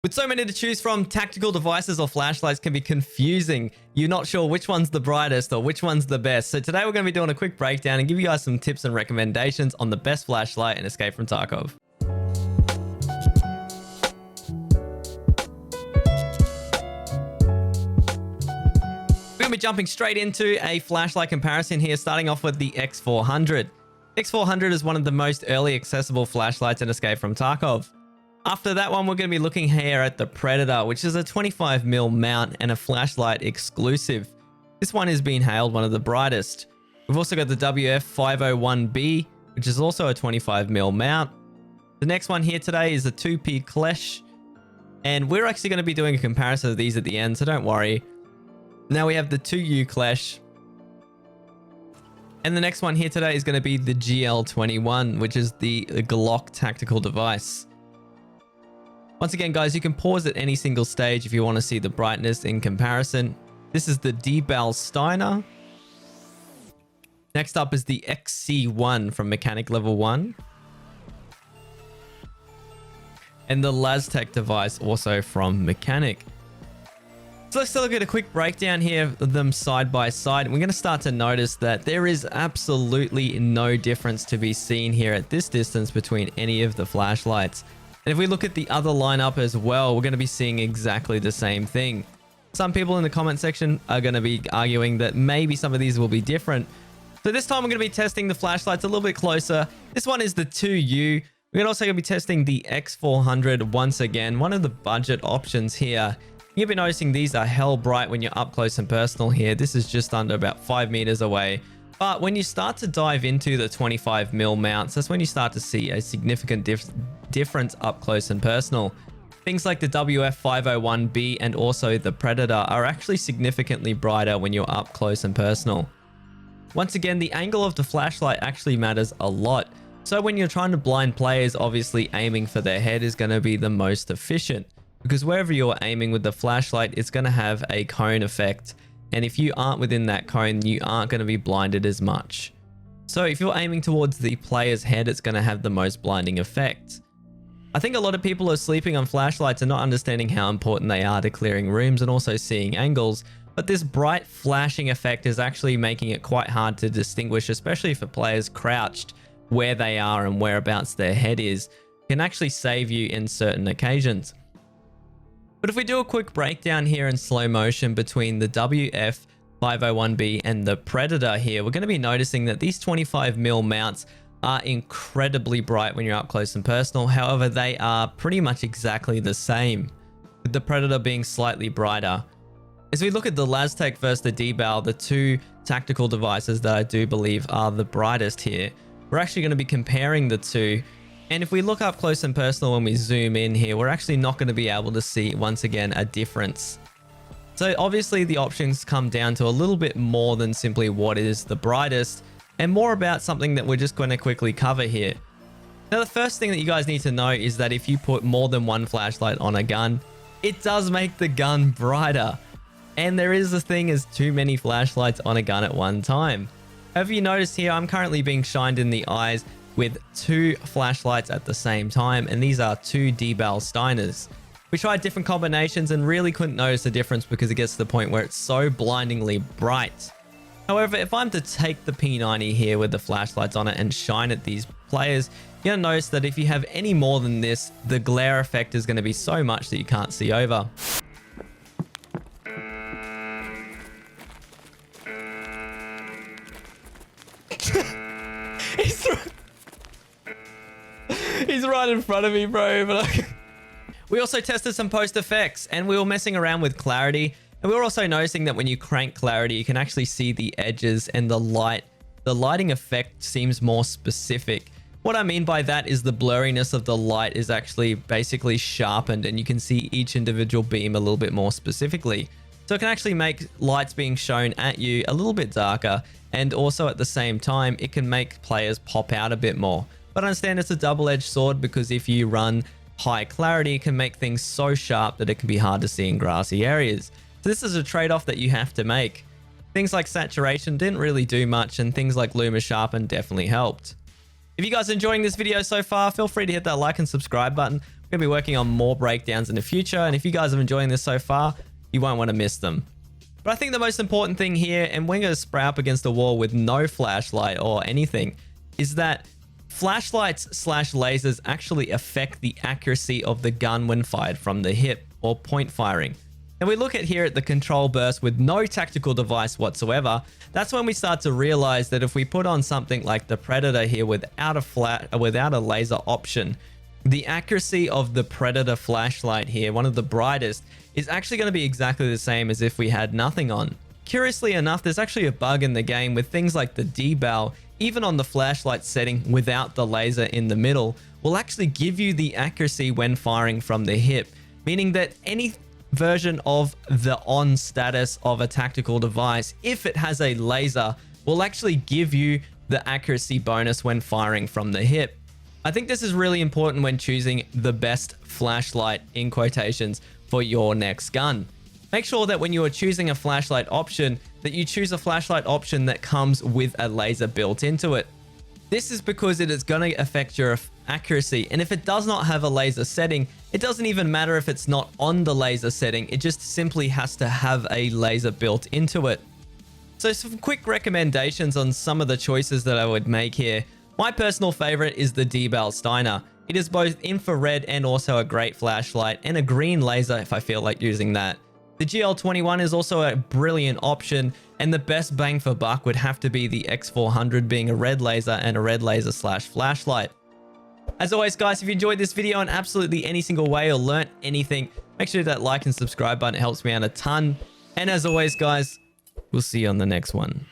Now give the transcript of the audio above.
With so many to choose from, tactical devices or flashlights can be confusing. You're not sure which one's the brightest or which one's the best. So today we're going to be doing a quick breakdown and give you guys some tips and recommendations on the best flashlight in Escape from Tarkov. We're going to be jumping straight into a flashlight comparison here, starting off with the X400. X400 is one of the most early accessible flashlights in Escape from Tarkov. After that one, we're going to be looking here at the Predator, which is a 25mm mount and a flashlight exclusive. This one is being hailed one of the brightest. We've also got the WF501B, which is also a 25mm mount. The next one here today is the 2P Clash, and we're actually going to be doing a comparison of these at the end, so don't worry. Now we have the 2U Clash. And the next one here today is going to be the GL21, which is the Glock tactical device. Once again, guys, you can pause at any single stage if you want to see the brightness in comparison. This is the D-Bal Steiner. Next up is the XC1 from Mechanic Level 1. And the Laztec device also from Mechanic. So let's look at a quick breakdown here of them side by side. We're going to start to notice that there is absolutely no difference to be seen here at this distance between any of the flashlights. And if we look at the other lineup as well, we're going to be seeing exactly the same thing. Some people in the comment section are going to be arguing that maybe some of these will be different. So this time we're going to be testing the flashlights a little bit closer. This one is the 2U. We're also going to be testing the X400 once again, one of the budget options here. You'll be noticing these are hell bright when you're up close and personal here. This is just under about 5 meters away. But when you start to dive into the 25mm mounts, that's when you start to see a significant difference up close and personal. Things like the WF501B and also the Predator are actually significantly brighter when you're up close and personal. Once again, the angle of the flashlight actually matters a lot. So when you're trying to blind players, obviously aiming for their head is going to be the most efficient, because wherever you're aiming with the flashlight, it's going to have a cone effect. And if you aren't within that cone, you aren't going to be blinded as much. So if you're aiming towards the player's head, it's going to have the most blinding effect. I think a lot of people are sleeping on flashlights and not understanding how important they are to clearing rooms and also seeing angles. But this bright flashing effect is actually making it quite hard to distinguish, especially for players crouched where they are and whereabouts their head is. It can actually save you in certain occasions. But if we do a quick breakdown here in slow motion between the WF501B and the Predator here, we're going to be noticing that these 25mm mounts are incredibly bright when you're up close and personal. However, they are pretty much exactly the same, with the Predator being slightly brighter. As we look at the Laztec versus the D-Bal, the two tactical devices that I do believe are the brightest here, we're actually going to be comparing the two. And if we look up close and personal when we zoom in here, we're actually not going to be able to see, once again, a difference. So obviously the options come down to a little bit more than simply what is the brightest, and more about something that we're just going to quickly cover here. Now, the first thing that you guys need to know is that if you put more than one flashlight on a gun, it does make the gun brighter. And there is a thing as too many flashlights on a gun at one time. Have you noticed here, I'm currently being shined in the eyes with two flashlights at the same time, and these are two D-Bal Steiners. We tried different combinations and really couldn't notice the difference because it gets to the point where it's so blindingly bright. However, if I'm to take the P90 here with the flashlights on it and shine at these players, you're going to notice that if you have any more than this, the glare effect is going to be so much that you can't see over. He's right in front of me, bro. But we also tested some post effects and we were messing around with clarity. And we were also noticing that when you crank clarity, you can actually see the edges and the light. The lighting effect seems more specific. What I mean by that is the blurriness of the light is actually basically sharpened and you can see each individual beam a little bit more specifically. So it can actually make lights being shown at you a little bit darker, and also at the same time, it can make players pop out a bit more. But I understand it's a double-edged sword because if you run high clarity, it can make things so sharp that it can be hard to see in grassy areas. So this is a trade-off that you have to make. Things like saturation didn't really do much, and things like Luma Sharpen definitely helped. If you guys are enjoying this video so far, feel free to hit that like and subscribe button. We're going to be working on more breakdowns in the future, and if you guys are enjoying this so far, you won't want to miss them. But I think the most important thing here, and we're going to spray up against a wall with no flashlight or anything, is that flashlights / lasers actually affect the accuracy of the gun when fired from the hip or point firing. And we look at here at the control burst with no tactical device whatsoever. That's when we start to realize that if we put on something like the Predator here without a laser option, the accuracy of the Predator flashlight here, one of the brightest, is actually going to be exactly the same as if we had nothing on. Curiously enough, there's actually a bug in the game with things like the deval, even on the flashlight setting without the laser in the middle, will actually give you the accuracy when firing from the hip, meaning that any version of the on status of a tactical device, if it has a laser, will actually give you the accuracy bonus when firing from the hip. I think this is really important when choosing the best flashlight in quotations for your next gun. Make sure that when you are choosing a flashlight option, that you choose a flashlight option that comes with a laser built into it. This is because it is going to affect your accuracy, and if it does not have a laser setting, it doesn't even matter if it's not on the laser setting, it just simply has to have a laser built into it. So some quick recommendations on some of the choices that I would make here. My personal favorite is the deval Steiner. It is both infrared and also a great flashlight, and a green laser if I feel like using that. The GL21 is also a brilliant option, and the best bang for buck would have to be the X400 being a red laser and a red laser / flashlight. As always, guys, if you enjoyed this video in absolutely any single way or learnt anything, make sure that like and subscribe button. It helps me out a ton. And as always, guys, we'll see you on the next one.